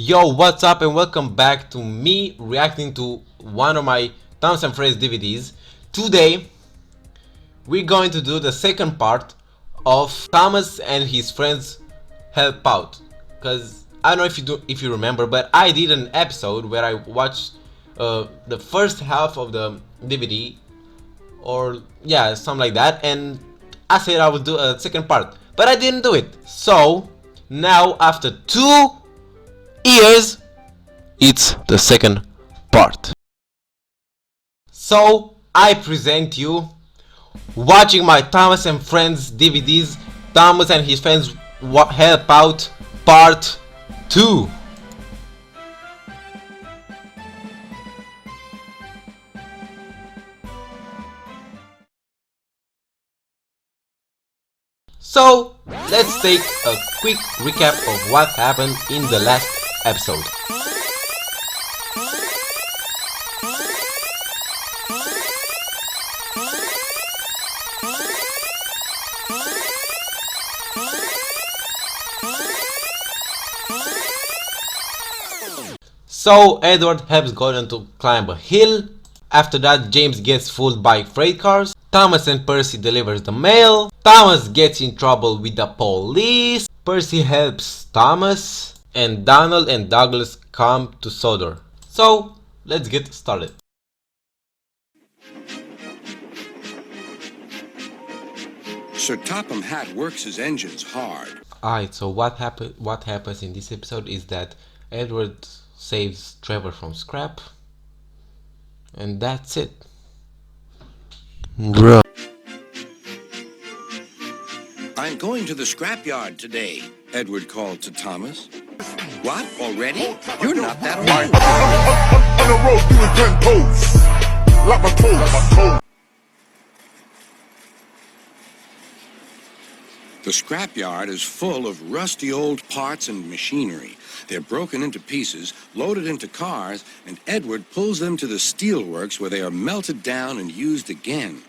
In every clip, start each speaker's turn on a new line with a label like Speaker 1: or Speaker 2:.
Speaker 1: Yo, what's up and welcome back to me reacting to one of my Thomas and Friends DVDs. Today, we're going to do the second part of Thomas and his friends help out. Cause I don't know if you remember, but I did an episode where I watched the first half of the DVD, or yeah, something like that, and I said I would do a second part, but I didn't do it. So now, after 2 years, it's the second part. So I present you watching my Thomas and Friends DVDs, Thomas and his friends help out part 2. So let's take a quick recap of what happened in the last episode. So Edward helps Gordon to climb a hill. After that, James gets fooled by freight cars. Thomas and Percy delivers the mail. Thomas gets in trouble with the police. Percy helps Thomas. And Donald and Douglas come to Sodor. So let's get started.
Speaker 2: Sir Topham Hatt works his engines hard.
Speaker 1: Alright, so what happens in this episode is that Edward saves Trevor from Scrap. And that's it. Bro.
Speaker 2: I'm going to the scrapyard today, Edward called to Thomas. What, already? You're not that old.
Speaker 3: On the road doing 10 toes. Like my toes.
Speaker 2: The scrapyard is full of rusty old parts and machinery. They're broken into pieces, loaded into cars, and Edward pulls them to the steelworks where they are melted down and used again.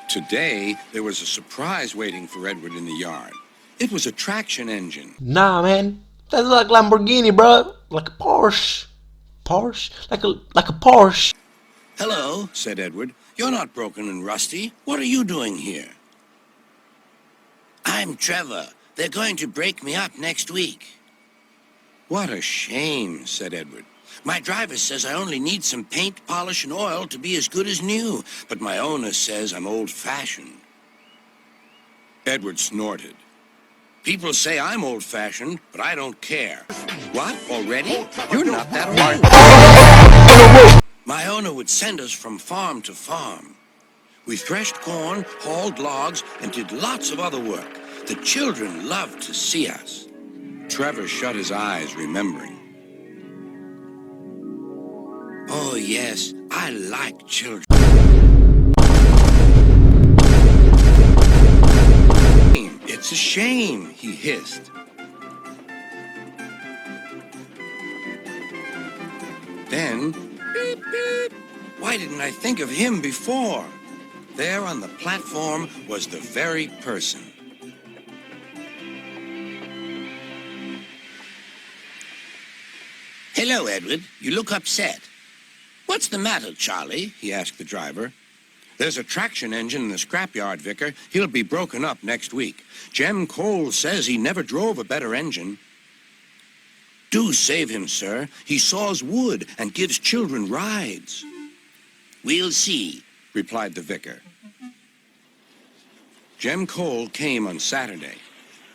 Speaker 2: Today, there was a surprise waiting for Edward in the yard. It was a traction engine.
Speaker 1: Nah, man, that's like Lamborghini, bro. Like a Porsche. Porsche? Like a Porsche.
Speaker 2: Hello, said Edward. You're not broken and rusty. What are you doing here? I'm Trevor. They're going to break me up next week. What a shame, said Edward. My driver says I only need some paint, polish, and oil to be as good as new, but my owner says I'm old-fashioned. Edward snorted. People say I'm old-fashioned, but I don't care. What, already? You're not that old. My owner would send us from farm to farm. We threshed corn, hauled logs, and did lots of other work. The children loved to see us. Trevor shut his eyes, remembering. Oh, yes, I like children. It's a shame, he hissed. Then, beep, beep. Why didn't I think of him before? There on the platform was the very person. Hello, Edward. You look upset. What's the matter, Charlie? He asked the driver. There's a traction engine in the scrapyard, Vicar. He'll be broken up next week. Jem Cole says he never drove a better engine. Do save him, sir. He saws wood and gives children rides. We'll see, replied the vicar. Jem Cole came on Saturday.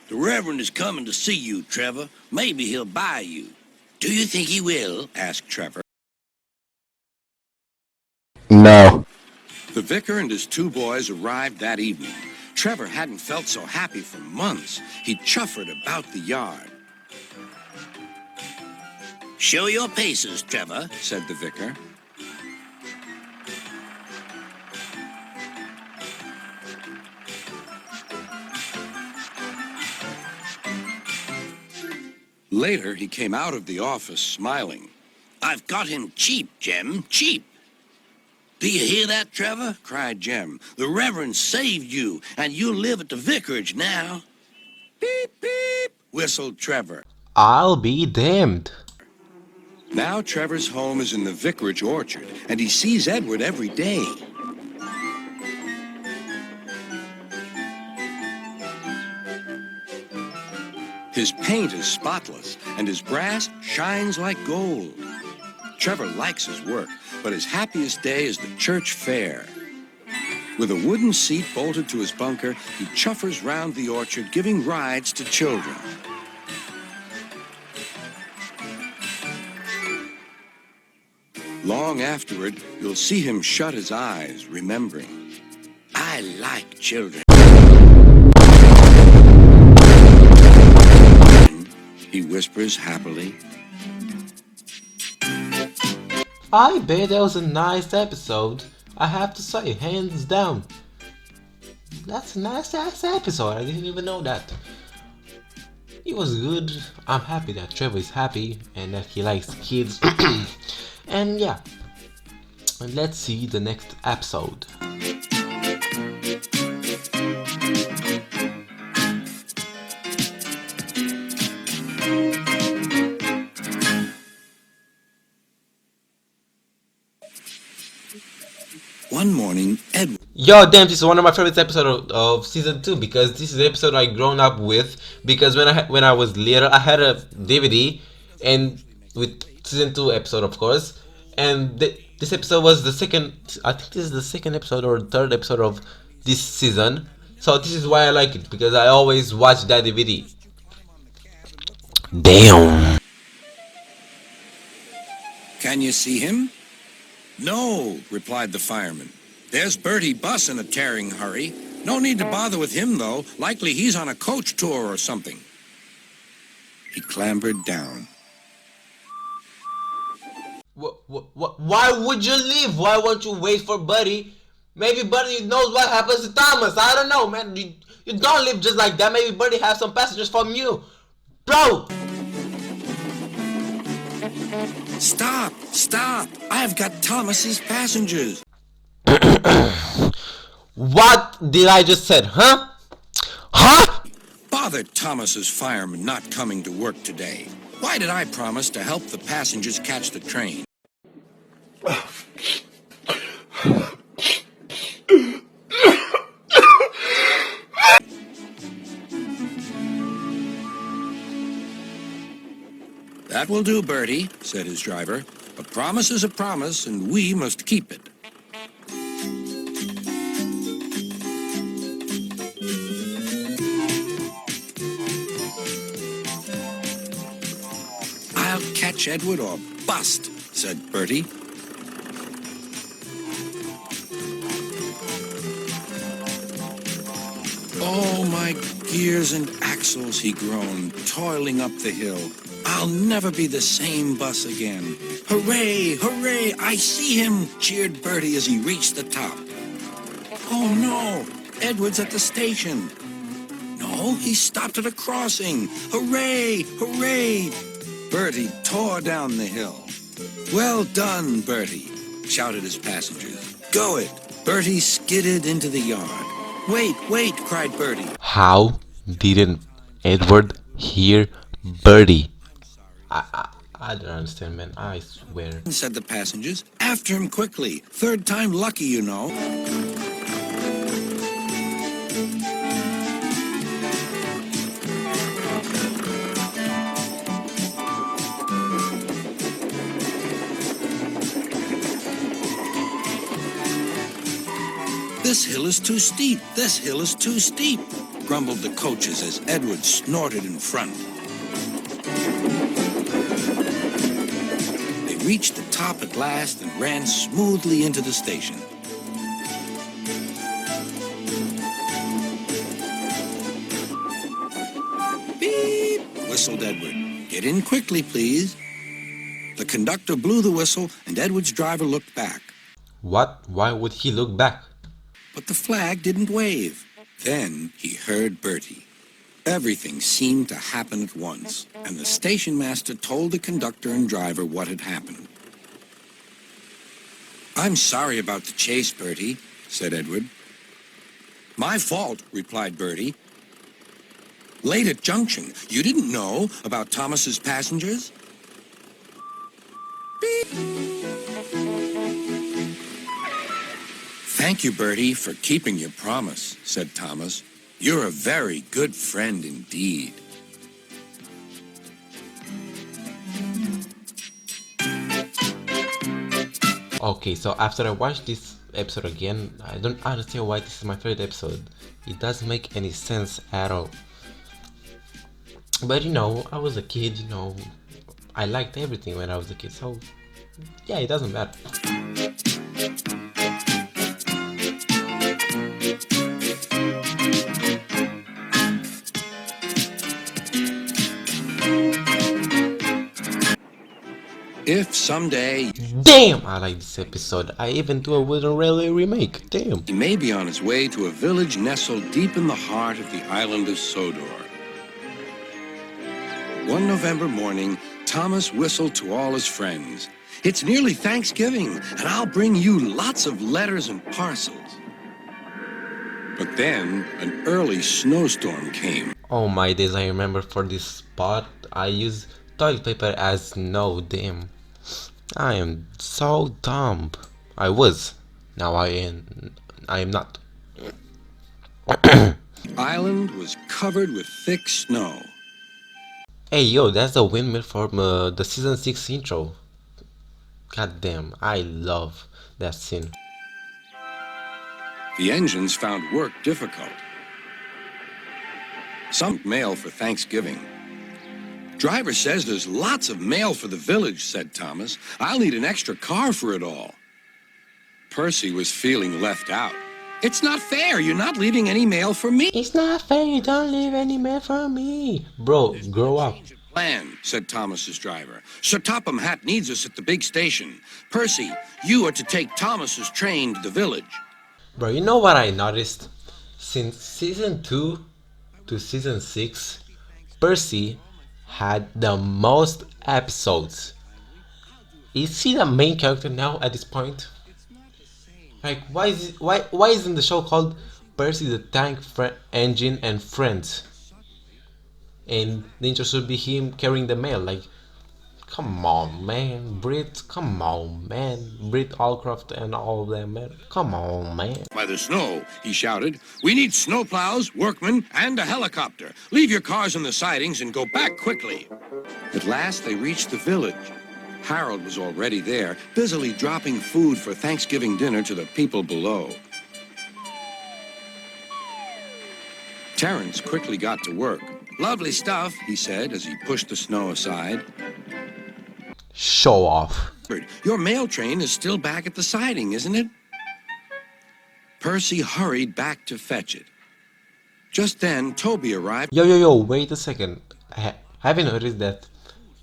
Speaker 2: The Reverend is coming to see you, Trevor. Maybe he'll buy you. Do you think he will? Asked Trevor.
Speaker 3: No.
Speaker 2: The vicar and his two boys arrived that evening. Trevor hadn't felt so happy for months. He chuffered about the yard. Show your paces, Trevor, said the vicar. Later, he came out of the office smiling. I've got him cheap, Jem, cheap. Do you hear that, Trevor? Cried Jem. The Reverend saved you, and you'll live at the vicarage now. Beep, beep, whistled Trevor.
Speaker 1: I'll be damned.
Speaker 2: Now Trevor's home is in the vicarage orchard, and he sees Edward every day. His paint is spotless, and his brass shines like gold. Trevor likes his work, but his happiest day is the church fair. With a wooden seat bolted to his bunker, he chuffers round the orchard, giving rides to children. Long afterward, you'll see him shut his eyes, remembering. I like children. He whispers happily.
Speaker 1: I bet that was a nice episode. I have to say, hands down. That's a nice ass episode. I didn't even know that. It was good. I'm happy that Trevor is happy and that he likes kids. And yeah. And let's see the next episode.
Speaker 2: One morning, Edward...
Speaker 1: Yo, damn! This is one of my favorite episodes of season 2 because this is the episode I grown up with. Because when I was little, I had a DVD and with season 2 episode, of course. And this episode was the second. I think this is the second episode or third episode of this season. So this is why I like it, because I always watch that DVD. Damn.
Speaker 2: Can you see him? No, replied the fireman. There's Bertie Buss in a tearing hurry. No need to bother with him, though. Likely he's on a coach tour or something. He clambered down.
Speaker 1: Why would you leave? Why won't you wait for Buddy? Maybe Buddy knows what happens to Thomas. I don't know, man. You don't live just like that. Maybe Buddy has some passengers from you. Bro!
Speaker 2: Stop! Stop! I've got Thomas's passengers.
Speaker 1: What did I just said, huh? Huh?
Speaker 2: Bother Thomas's fireman not coming to work today. Why did I promise to help the passengers catch the train? That will do, Bertie, said his driver. A promise is a promise, and we must keep it. I'll catch Edward or bust, said Bertie. Oh, my gears and axles, he groaned, toiling up the hill. I'll never be the same bus again. Hooray, hooray, I see him, cheered Bertie as he reached the top. Oh no, Edward's at the station. No, he stopped at a crossing. Hooray, hooray. Bertie tore down the hill. Well done, Bertie, shouted his passengers. Go it. Bertie skidded into the yard. Wait, wait, cried Bertie.
Speaker 1: How didn't Edward hear Bertie? I don't understand, man. I swear.
Speaker 2: Said the passengers. After him quickly. Third time lucky, you know. This hill is too steep. This hill is too steep, grumbled the coaches as Edward snorted in front. They reached the top at last and ran smoothly into the station. Beep, whistled Edward. Get in quickly, please. The conductor blew the whistle and Edward's driver looked back.
Speaker 1: What? Why would he look back?
Speaker 2: But the flag didn't wave. Then he heard Bertie. Everything seemed to happen at once, and the station master told the conductor and driver what had happened. I'm sorry about the chase, Bertie, said Edward. My fault, replied Bertie. Late at Junction, you didn't know about Thomas's passengers? Beep. Thank you, Bertie, for keeping your promise, said Thomas. You're a very good friend indeed.
Speaker 1: Okay, so after I watched this episode again, I don't understand why this is my favorite episode. It doesn't make any sense at all. But you know, I was a kid, you know, I liked everything when I was a kid, so yeah, it doesn't matter.
Speaker 2: If someday
Speaker 1: Damn, I like this episode. I even do a Wooden Railway remake. Damn.
Speaker 2: he may be on his way to a village nestled deep in the heart of the island of Sodor. One November morning, Thomas whistled to all his friends. It's nearly Thanksgiving, and I'll bring you lots of letters and parcels. But then, an early snowstorm came.
Speaker 1: Oh my days, I remember for this spot, I use toilet paper as snow. Damn. I am so dumb. I was. Now I am not.
Speaker 2: The island was covered with thick snow.
Speaker 1: Hey yo, that's the windmill from the season 6 intro. God damn, I love that scene.
Speaker 2: The engines found work difficult. Some mail for Thanksgiving. Driver says there's lots of mail for the village, said Thomas. I'll need an extra car for it all. Percy was feeling left out. It's not fair. You're not leaving any mail for me.
Speaker 1: It's not fair, you don't leave any mail for me. Bro, grow up.
Speaker 2: Plan, said Thomas's driver. Sir Topham Hatt needs us at the big station. Percy, you are to take Thomas's train to the village.
Speaker 1: Bro, you know what I noticed? Since season 2 to season 6, Percy had the most episodes. Is he the main character now at this point? Like, why isn't the show called Percy the Tank Engine and Friends? And the intro should be him carrying the mail. Like, come on, man, Brit, come on, man, Brit Allcroft and all of them, man, come on, man.
Speaker 2: By the snow, he shouted. We need snowplows, workmen, and a helicopter. Leave your cars on the sidings and go back quickly. At last, they reached the village. Harold was already there, busily dropping food for Thanksgiving dinner to the people below. Terence quickly got to work. Lovely stuff, he said as he pushed the snow aside.
Speaker 1: Show off.
Speaker 2: Your mail train is still back at the siding, isn't it? Percy hurried back to fetch it. Just then, Toby arrived.
Speaker 1: Yo, wait a second. Have you noticed that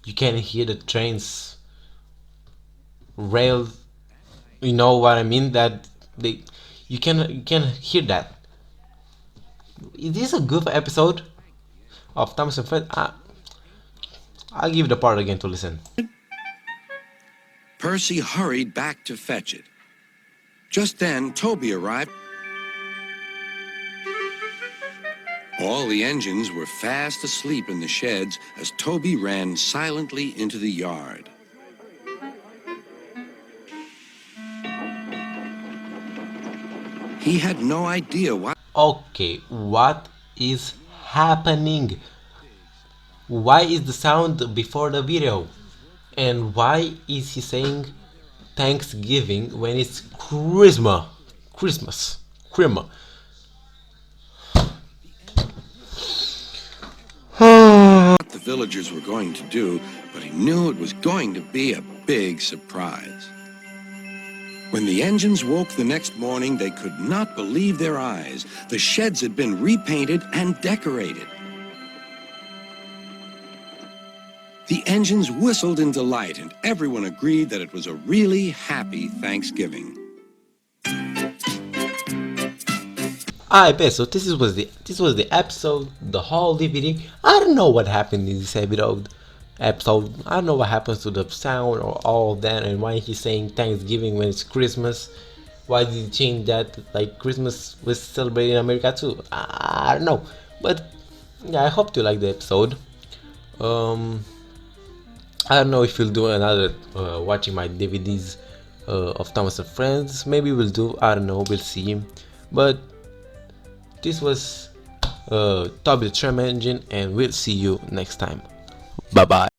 Speaker 1: you can hear the trains rail? You know what I mean? That you can hear that. Is this a good episode of Thomas and Fred? I'll give the part again to listen.
Speaker 2: Percy hurried back to fetch it. Just then, Toby arrived. All the engines were fast asleep in the sheds as Toby ran silently into the yard. He had no idea why.
Speaker 1: Okay, what is happening? Why is the sound before the video? And why is he saying Thanksgiving when it's Christmas?
Speaker 2: What the villagers were going to do, but he knew it was going to be a big surprise. When the engines woke the next morning, they could not believe their eyes. The sheds had been repainted and decorated. The engines whistled in delight, and everyone agreed that it was a really happy Thanksgiving.
Speaker 1: I bet so. This was the episode, the whole DVD. I don't know what happened in this episode. episode. I don't know what happens to the sound or all of that, and why he's saying Thanksgiving when it's Christmas. Why did he change that? Like Christmas was celebrated in America too. I don't know, but yeah, I hope you like the episode. I don't know if we'll do another watching my DVDs of Thomas and Friends. Maybe we'll do. I don't know. We'll see. But this was Toby the Tram Engine, and we'll see you next time. Bye bye.